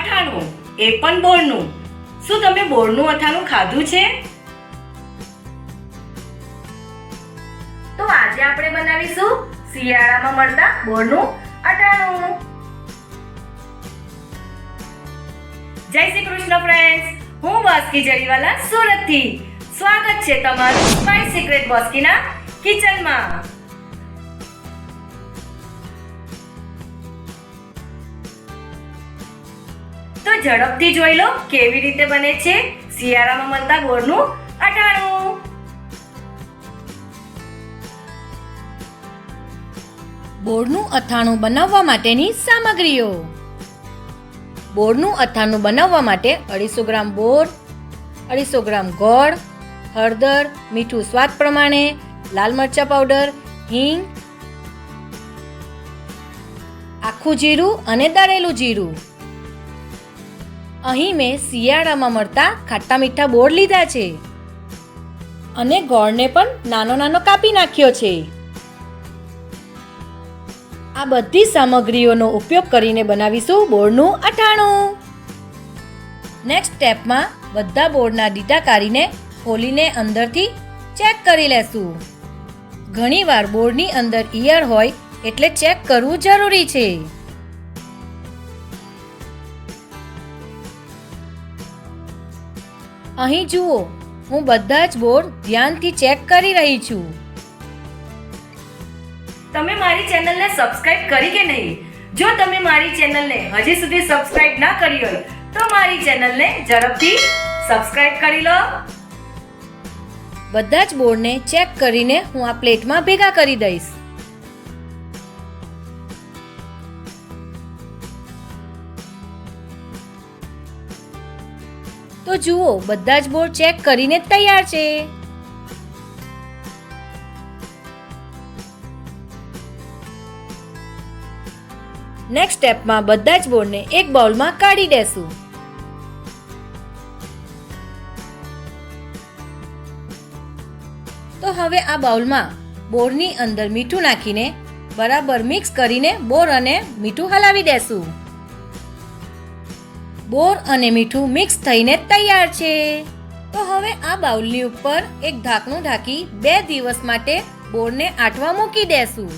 અથાણું, એ પણ બોરનું. શું તમે બોરનું અથાણું ખાધું છે? તો આજે આપણે બનાવીશું શિયાળામાં મળતા બોરનું અથાણું. જય શ્રી કૃષ્ણ ફ્રેન્ડ્સ, હું બોસ્કી જરીવાલા સુરતથી. સ્વાગત છે તમારું માય સિક્રેટ બોસ્કીના કિચનમાં. તો ઝડપથી જોઈ લો કેવી રીતે બને છે શિયાળામાં મળતા બોરનું અથાણું. બોરનું અથાણું બનાવવા માટેની સામગ્રીઓ. બોરનું અથાણું બનાવવા માટે 250 ગ્રામ બોર, 250 ગ્રામ ગોળ, હળદર, મીઠું સ્વાદ પ્રમાણે, લાલ મરચા પાવડર, હિંગ, આખું જીરું અને દળેલું જીરું. અહીં મેં શિયાળામાં મળતા ખાટા મીઠા બોર લીધા છે અને ગોળને પણ નાનો નાનો કાપી નાખ્યો છે. આ બધી સામગ્રીઓનો ઉપયોગ કરીને બનાવીશું બોરનું અથાણું. નેક્સ્ટ સ્ટેપમાં બધા બોરના ડીટા કાઢીને ખોલીને અંદરથી ચેક કરી લેશું. ઘણીવાર બોરની અંદર ઈયળ હોય એટલે ચેક કરવું જરૂરી છે. અહીં જુઓ, હું બધા જ બોર ધ્યાનથી ચેક કરી રહી છું. તમે મારી ચેનલને સબસ્ક્રાઇબ કરી કે નહીં? જો તમે મારી ચેનલને હજી સુધી સબસ્ક્રાઇબ ના કરી હોય તો મારી ચેનલને ઝડપથી સબસ્ક્રાઇબ કરી લો. બધા જ બોરને ચેક કરીને હું આ પ્લેટમાં ભેગા કરી દઈશ. તો જુઓ, બધા જ બોર ચેક કરીને તૈયાર છે. નેક્સ્ટ સ્ટેપમાં બધા જ બોરને એક બાઉલમાં કાઢી દેશું. તો હવે આ બાઉલમાં બોરની અંદર મીઠું નાખીને બરાબર મિક્સ કરીને બોર અને મીઠું હલાવી દેશું. બોર અને મીઠું મિક્સ થઈને તૈયાર છે. તો હવે આ બાઉલની ઉપર એક ઢાંકણું ઢાંકી 2 દિવસ માટે બોરને આટવા મૂકી દેશું.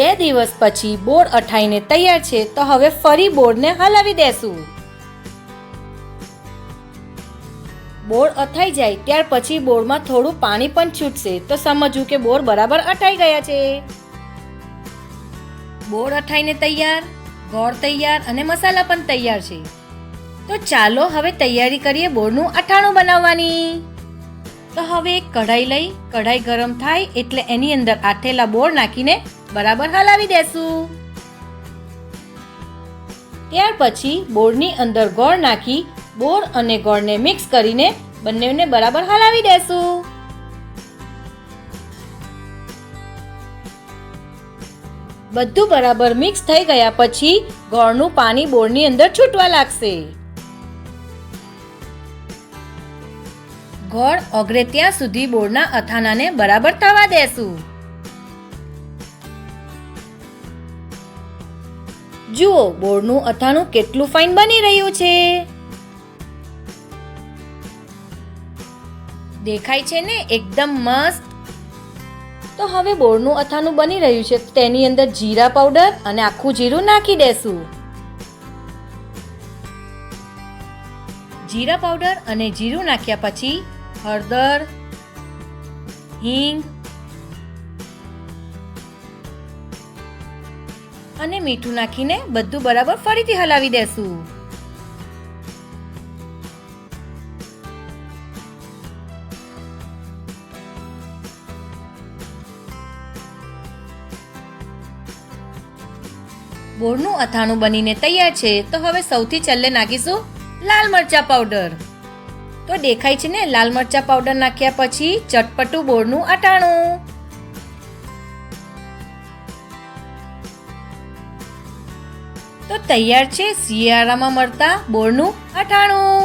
2 દિવસ પછી બોર અઠાઈને તૈયાર છે. તો હવે ફરી બોરને હલાવી દેશું. બોર અથાઈ જાય ત્યાર પછી બોરમાં થોડું પાણી પણ છૂટશે તો સમજવું કે બોર બરાબર અઠાઈ ગયા છે. બોર અઠાઈને તૈયાર, ગોળ તૈયાર અને મસાલા પણ તૈયાર છે. તો ચાલો હવે તૈયારી કરીએ બોરનું અથાણું બનાવવાની. તો હવે એક કઢાઈ લઈ, કઢાઈ ગરમ થાય એટલે એની અંદર આથેલા બોર નાખીને બરાબર હલાવી દેશું. ત્યાર પછી બોરની અંદર ગોળ નાખી બોર અને ગોળને મિક્સ કરીને બંનેને બરાબર હલાવી દેશું. બધું બરાબર મિક્સ થઈ ગયા પછી ગોળનું પાણી બોરની અંદર છૂટવા લાગશે. ગોળ ઓગળે ત્યાં સુધી બોરના અથાણાને બરાબર થવા દેશું. જુઓ, બોરનું અથાણું કેટલું ફાઇન બની રહ્યું છે. દેખાય છે ને એકદમ મસ્ત. તો હવે બોરનું અથાણું બની રહ્યું છે. તેની અંદર જીરા પાવડર અને આખું જીરું નાખી દેશું. જીરા પાવડર અને જીરું નાખ્યા પછી હળદર, હિંગ અને મીઠું નાખીને બધું બરાબર ફરીથી હલાવી દેશું. બોરનું અથાણું બનીને તૈયાર છે. તો હવે સૌથી છેલ્લે નાખીશું લાલ મરચા પાવડર. તો દેખાય છે ને, લાલ મરચા પાવડર નાખ્યા પછી ચટપટું બોરનું અથાણું. તો તૈયાર છે શિયાળામાં મળતા બોરનું અથાણું.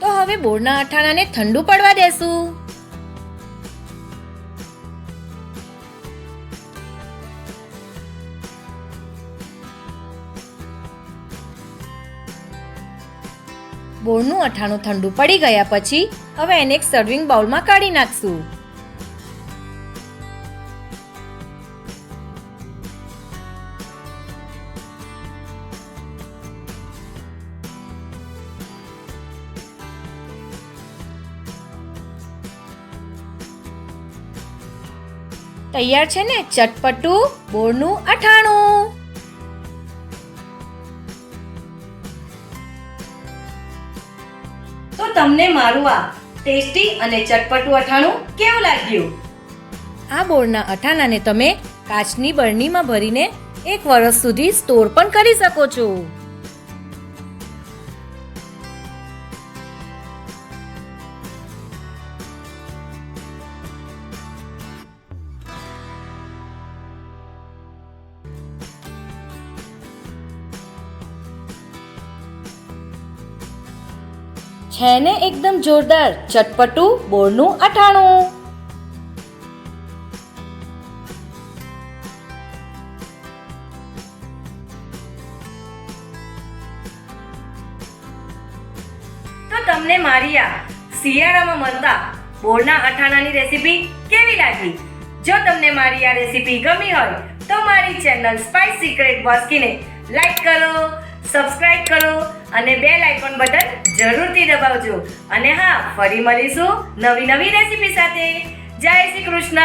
તો હવે બોરના અથાણાને ઠંડુ પડવા દેશું. બોરનું અથાણું ઠંડુ પડી ગયા પછી હવે એને એક સર્વિંગ બાઉલમાં કાઢી નાખશું. તૈયાર છે ને ચટપટું બોરનું અથાણું. તો તમને મારું આ ટેસ્ટી અને ચટપટું અથાણું કેવું લાગ્યું? આ બોરના અથાણાને તમે કાચની બરણીમાં ભરીને 1 વર્ષ સુધી સ્ટોર પણ કરી શકો છો. છે ને એકદમ જોરદાર ચટપટું બોરનું અથાણું. તો તમને મારી આ શિયાળામાં મળતા બોરના અથાણાની રેસીપી કેવી લાગી? જો તમને મારી આ રેસીપી ગમી હોય તો મારી ચેનલ સ્પાઇસ સિક્રેટ બાસ્કીને લાઈક કરો, સબસ્ક્રાઇબ કરો અને બેલ આઇકોન બટન જરૂરથી દબાવજો. અને હા, ફરી મળીશું નવી રેસીપી સાથે. જય શ્રી કૃષ્ણ.